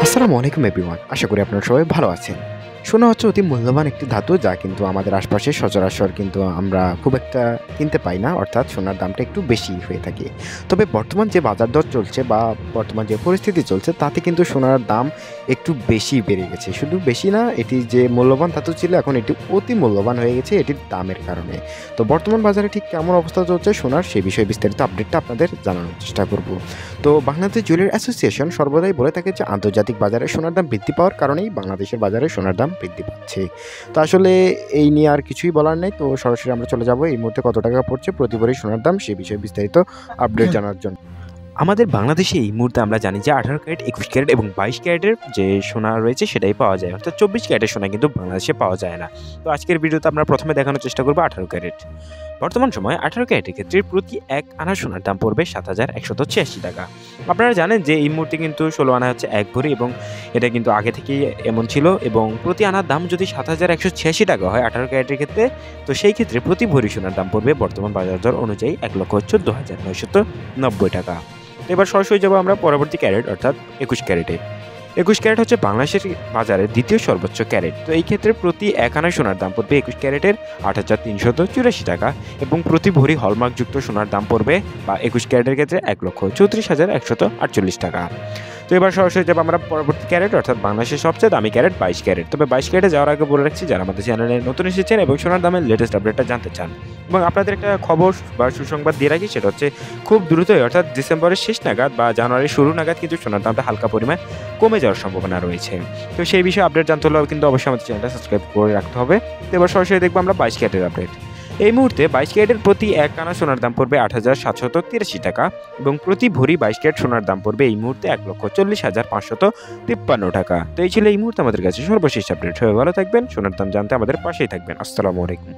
আসসালামু আলাইকুম এভরিওয়ান। আশা করি আপনারা সবাই ভালো আছেন। সোনা হচ্ছে অতি মূল্যবান একটি ধাতু, যা কিন্তু আমাদের আশপাশে সচরাচর কিন্তু আমরা খুব একটা কিনতে পাই না, অর্থাৎ সোনার দামটা একটু বেশি হয়ে থাকে। তবে বর্তমান যে বাজার দর চলছে বা বর্তমান যে পরিস্থিতি চলছে, তাতে কিন্তু সোনার দাম একটু বেশি বেড়ে গেছে। শুধু বেশি না, এটি যে মূল্যবান ধাতু ছিল, এখন এটি অতি মূল্যবান হয়ে গেছে এটির দামের কারণে। তো বর্তমান বাজারে ঠিক কেমন অবস্থা চলছে সোনার, সে বিষয়ে বিস্তারিত আপডেটটা আপনাদের জানানোর চেষ্টা করব। তো বাংলাদেশ জুয়েলারি অ্যাসোসিয়েশন সর্বদাই বলে থাকে যে আন্তর্জাতিক বাজারে সোনার দাম বৃদ্ধি পাওয়ার কারণেই বাংলাদেশের বাজারে সোনার দাম বৃদ্ধি পাচ্ছে। তো আসলে এই নিয়ে আর কিছুই বলার নেই। তো সরাসরি আমরা চলে যাব এই মুহূর্তে কত টাকা পড়ছে প্রতি ভরি সোনার দাম, সে বিষয়ে বিস্তারিত আপডেট জানার জন্য। আমাদের বাংলাদেশে এই মুহূর্তে আমরা জানি যে 18 ক্যারেট, 21 ক্যারেট এবং 22 ক্যারেটের যে সোনা রয়েছে সেটাই পাওয়া যায়, অর্থাৎ 24 ক্যারেটের সোনা কিন্তু বাংলাদেশে পাওয়া যায় না। তো আজকের ভিডিওতে আমরা প্রথমে দেখানোর চেষ্টা করব 18 ক্যারেট। বর্তমান সময়ে 18 ক্যারেটের ক্ষেত্রে প্রতি 1 আনা সোনার দাম পড়বে 7,186 টাকা। আপনারা জানেন যে এই মুহূর্তে কিন্তু 16 আনা হচ্ছে 1 ভরি, এবং এটা কিন্তু আগে থেকেই এমন ছিল, এবং প্রতি আনার দাম যদি 7,186 টাকা হয় 18 ক্যারেটের ক্ষেত্রে, তো সেই ক্ষেত্রে প্রতি ভরি সোনার দাম পড়বে বর্তমান বাজার দর অনুযায়ী 1,14,990 টাকা। এবার সরাসরি যাবো আমরা পরবর্তী ক্যারেট, অর্থাৎ 21 ক্যারেটে। 21 ক্যারেট হচ্ছে বাংলাদেশের বাজারে দ্বিতীয় সর্বোচ্চ ক্যারেট। তো এই ক্ষেত্রে প্রতি 1 আনা সোনার দাম পড়বে 21 ক্যারেটের 8,384 টাকা, এবং প্রতি ভরি হলমার্কযুক্ত সোনার দাম পড়বে বা 21 ক্যারেটের ক্ষেত্রে 1,34,148 টাকা। তো এবার সরাসরি যাবো আমরা পরবর্তী ক্যারেট, অর্থাৎ বাংলাদেশের সবচেয়ে দামি ক্যারেট 22 ক্যারেট। তবে 22 ক্যারেটে যাওয়ার আগে বলে রাখছি, যারা আমাদের চ্যানেলে নতুন এসেছেন এবং সোনার দামের লেটেস্ট আপডেটটা জানতে চান এবং আপনাদের একটা খবর বা সুসংবাদ দিয়ে রাখি, সেটা হচ্ছে খুব দ্রুতই, অর্থাৎ ডিসেম্বরের শেষ নাগাদ বা জানুয়ারির শুরু নাগাদ কিন্তু সোনার দামটা হালকা পরিমাণ কমে যাওয়ার সম্ভাবনা রয়েছে। তো সেই বিষয়ে আপডেট জানতে হলেও কিন্তু অবশ্যই আমাদের চ্যানেলটা সাবস্ক্রাইব করে রাখতে হবে। তো এবার সরাসরি দেখবো আমরা 22 ক্যারেটের আপডেট। এই মুহূর্তে 22 ক্যারেটের প্রতি 1 আনা সোনার দাম পড়বে 8,783 টাকা, এবং প্রতি ভরি 22 ক্যারেট সোনার দাম পড়বে এই মুহূর্তে 1,40,553 টাকা। তো এই ছিল এই মুহূর্তে আমাদের কাছে সর্বশেষ আপডেট। সবাই ভালো থাকবেন, সোনার দাম জানতে আমাদের পাশেই থাকবেন। আসসালামু আলাইকুম।